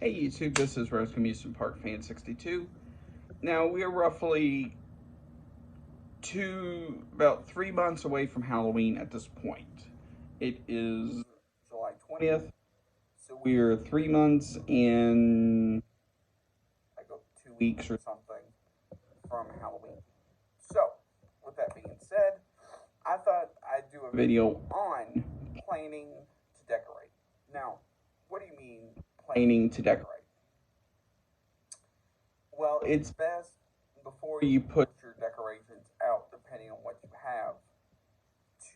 Hey YouTube, this is Rose Amusement Park Fan 62. Now we are roughly about 3 months away from Halloween at this point. It is July 20th, so we're 3 months and like 2 weeks or something from Halloween. So, with that being said, I thought I'd do a video on planning to decorate. Now, what do you mean planning to decorate? Well, it's best before you put your decorations out, depending on what you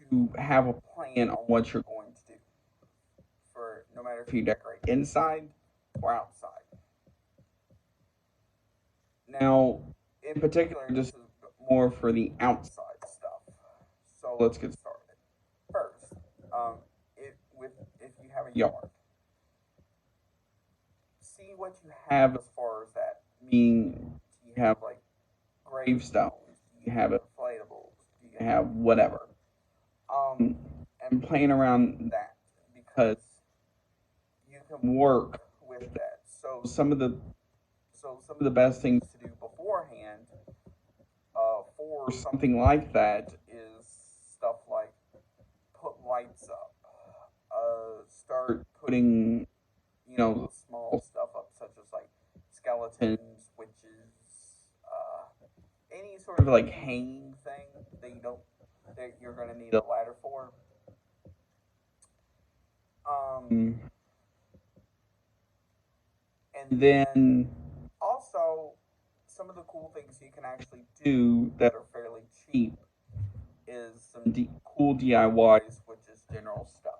to have a plan on what you're going to do for no matter if you decorate inside or outside. Now, in particular, this is more for the outside stuff. So let's get started. First, if you have a yard, see what you have as far as that. Meaning, you have like gravestones, you have inflatables, you have whatever. Um, and playing around that because you can work with that. So some of the best things to do beforehand for something like that is stuff like put lights up, start putting small stuff up such as like skeletons, witches, any sort of like hanging thing that you're gonna need a ladder for. Um, and then also some of the cool things you can actually do that are fairly cheap is some cool DIYs, which is general stuff.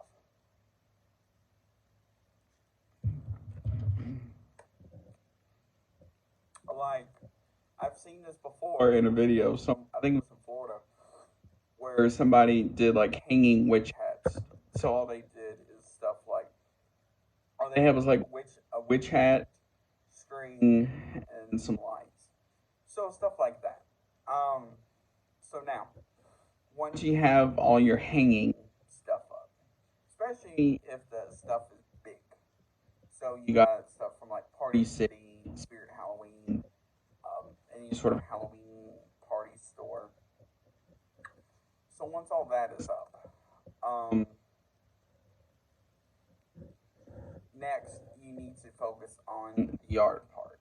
Like I've seen this before in a video. I think it was in Florida where somebody did like hanging witch hats. So all they did is stuff like all they had was like a witch hat, string, and some lights. So stuff like that. Um, so now once you have all your hanging stuff up, especially if the stuff is big. So you got stuff from like Party City, Spirit Halloween, any sort of Halloween party store. So once all that is up, next you need to focus on the yard part.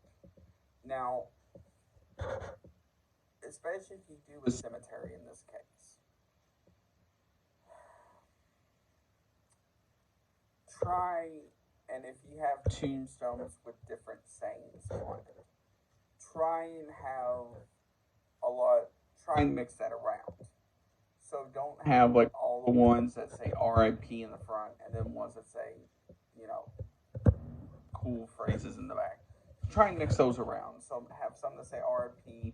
Now, especially if you do a cemetery in this case, try and if you have tombstones with different sayings on it, try and have a lot. Try and mix that around. So don't have like all the ones that say RIP in the front and then ones that say, you know, cool phrases in the back. Try and mix those around. So have some that say RIP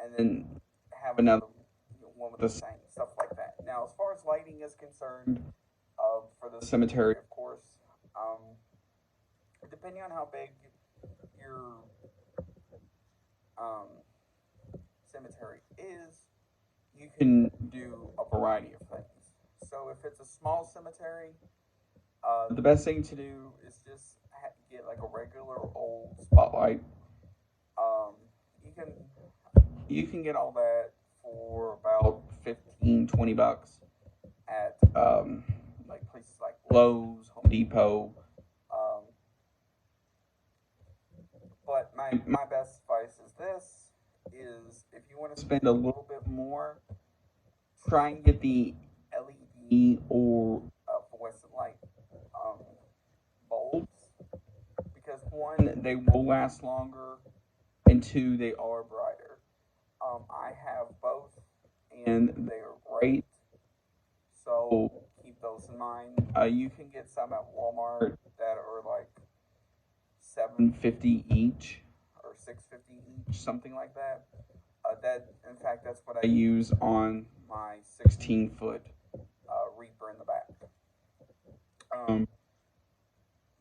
and then have another one with the same stuff like that. Now, as far as lighting is concerned, for the cemetery, of course, um, depending on how big your um, cemetery is, you can do a variety of things. So if it's a small cemetery, the best thing to do is just get like a regular old spotlight. Um, you can you can get all that for about 15, $20 at like places like Lowe's, Home Depot. Um, but my best advice is this: is if you want to spend a little bit more, try and get the LED or fluorescent light um, bulbs because one, they will last longer, and two, they are brighter. I have both, and they are great. So keep those in mind. You can get some at Walmart that are like $7.50 each or $6.50 each, something like that. In fact, that's what I use on my 16-foot Reaper in the back. Um,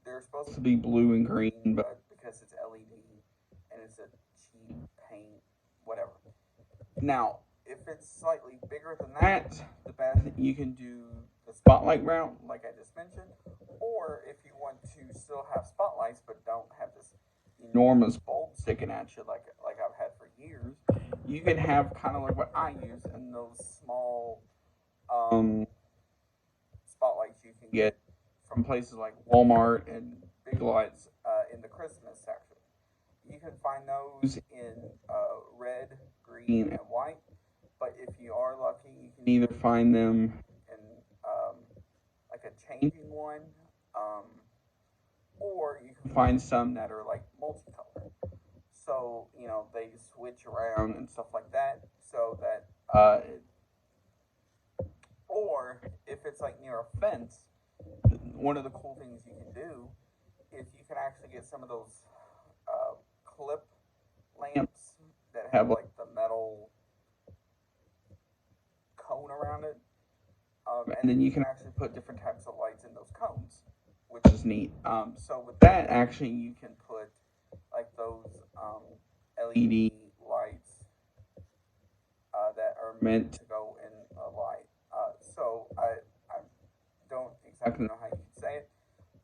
they're supposed to be blue and green, but because it's LED and it's a cheap paint, whatever. Now, if it's slightly bigger than that, the best you can do the spotlight route, like I just mentioned, or if you want to still have spotlights but don't enormous bulb sticking at you like I've had for years. You can have kind of like what I use in those small um, spotlights you can get from places like Walmart and Big Lots in the Christmas section. You can find those in red, green, and white. But if you are lucky, you can either find them in like a changing one, um, or you can find some that are like multicolor. So they switch around and stuff like that, so that or if it's like near a fence, one of the cool things you can do is you can actually get some of those clip lamps that have like the metal cone around it, and then you can actually put different types of lights in those cones, which is neat. So with that, actually, you can put like those LED lights that are meant to go in a light. So I don't exactly know how you can say it,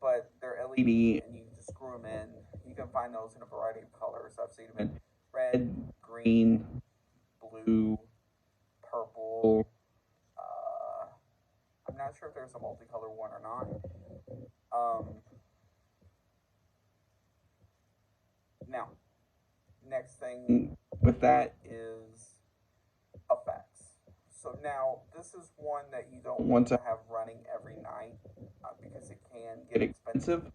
but they're LED, and you can just screw them in. You can find those in a variety of colors. I've seen them in red, green, blue, purple. I'm not sure if there's a multicolor one or not. Now, next thing with that is effects. So now, this is one that you don't want to have running every night because it can get expensive,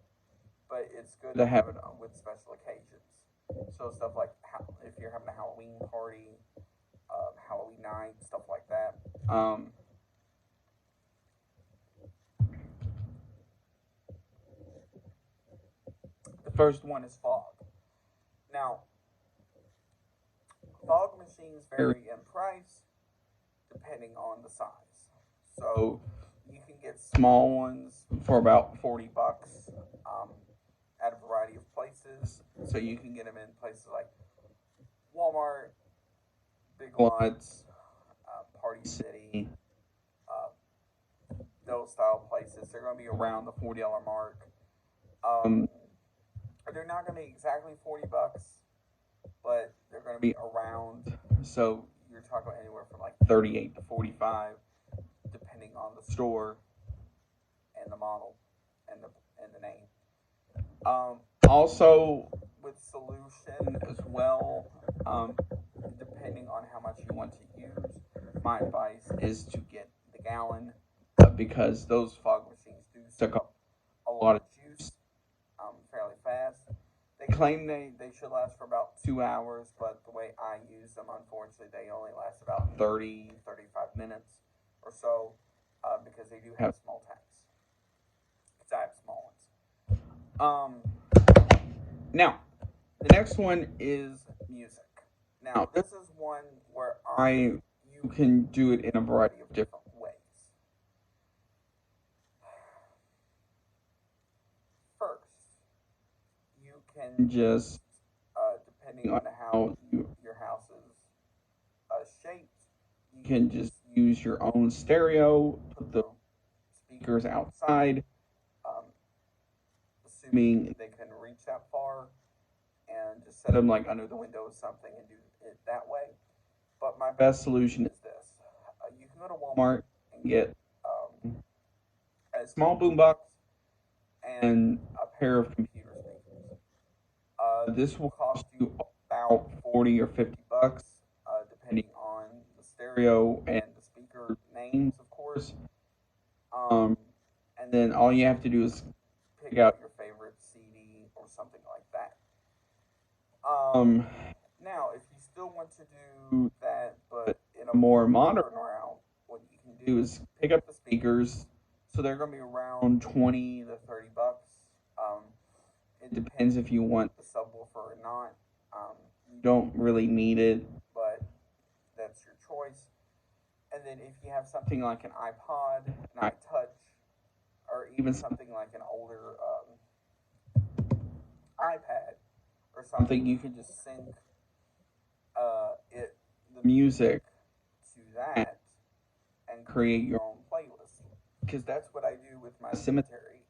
but it's good to have it with special occasions. So stuff like if you're having a Halloween party, Halloween night, stuff like that. The first one is fog. Now, fog machines vary in price depending on the size. So you can get small ones for about $40 at a variety of places. So you can get them in places like Walmart, Big Lots, Party City, those style places. They're going to be around the $40 mark. They're not going to be exactly $40, but they're going to be around. So you're talking about anywhere from like 38 to 45, depending on the store and the model and the name. Also, with solution as well, depending on how much you want to use, my advice is to get the gallon because those fog machines do suck up a lot of juice fairly fast. They claim they should last for about 2 hours, but the way I use them, unfortunately, they only last about 30, 35 minutes or so because they do have small tanks. Because I have small ones. Now, the next one is music. Now, this is one where you can do it in a variety of different ways. First, you can just, depending on how your house is shaped, you can just use your own stereo, put the speakers outside, assuming they can reach that far, and just set them like under the window or something and do it that way. But my best solution is this. You can go to Walmart and get a small boombox and a pair of computer speakers. This will cost you about 40 or $50, depending on the stereo and the speaker names, of course. And then all you have to do is pick out your favorite CD or something like that. Now, if you still want to do that, but in a more modern route, what you can do is pick up the speakers. So they're going to be around 20 to $30. It depends if you want the subwoofer or not. You don't really need it, but that's your choice. And then if you have something like an iPod, an iTouch, or even something like an older iPad or something, you can just sync the music to that and create your own playlist. Because that's what I do with my cemetery.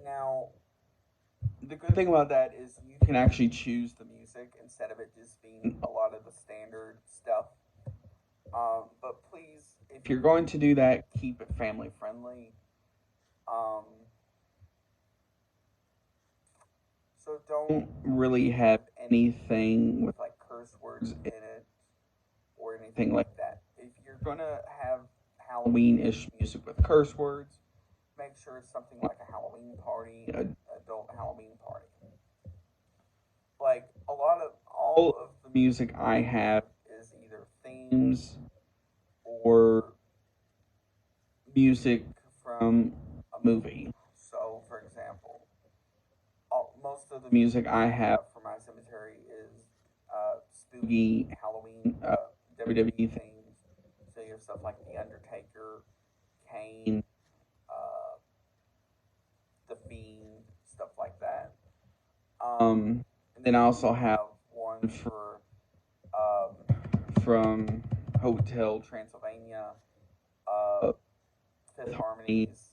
Now, the good thing about that is you can actually choose the music instead of it just being a lot of the standard stuff. But please, if you're going to do that, keep it family friendly. Um, so don't really have anything with like curse words in it or anything like that. If you're gonna have Halloween-ish music with curse words, make sure it's something like a Halloween party, an adult Halloween party. Like a lot of all of the music I have is either themes or music from a movie. So, for example, most of the music I have for my cemetery is spooky Halloween WWE themes. So you have stuff like The Undertaker, Kane, uh, The Fiend, stuff like that. And then I also have one for um, from Hotel Transylvania, uh, Fifth Harmonies,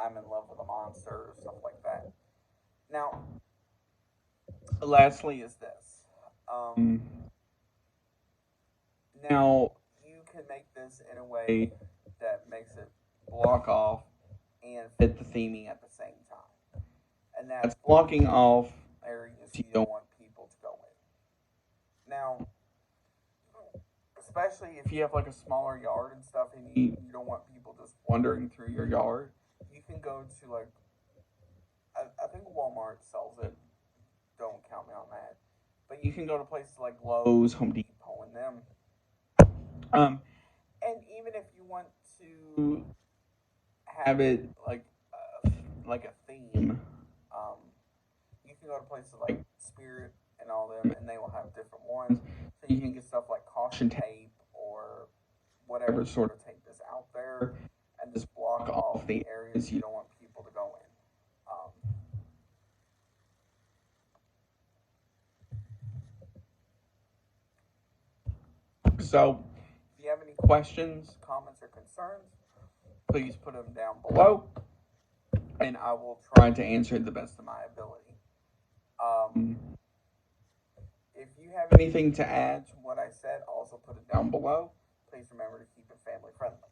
I'm in Love with a Monster, stuff like that. Now, lastly, is this. Um, Now, you can make this in a way that makes it block off and fit the theming at the same time. And that's blocking off areas you don't want people to go in. Now, especially if you have like a smaller yard and stuff and you don't want people just wandering through your yard, you can go to like, I think Walmart sells it. Don't count me on that. But you can go to places like Lowe's, Home Depot, and them. Um, and even if you want to have it like a theme, um, you can go to places like Spirit and all them, and they will have different ones. So you can get stuff like caution tape or whatever sort of tape is out there, and just block off the areas you don't want people to go in. So, if you have any questions, comments, or concerns, please put them down below, and I will try to answer it the best of my ability. Um, if you have anything to add to what I said, also put it down below. Please remember to keep it family friendly.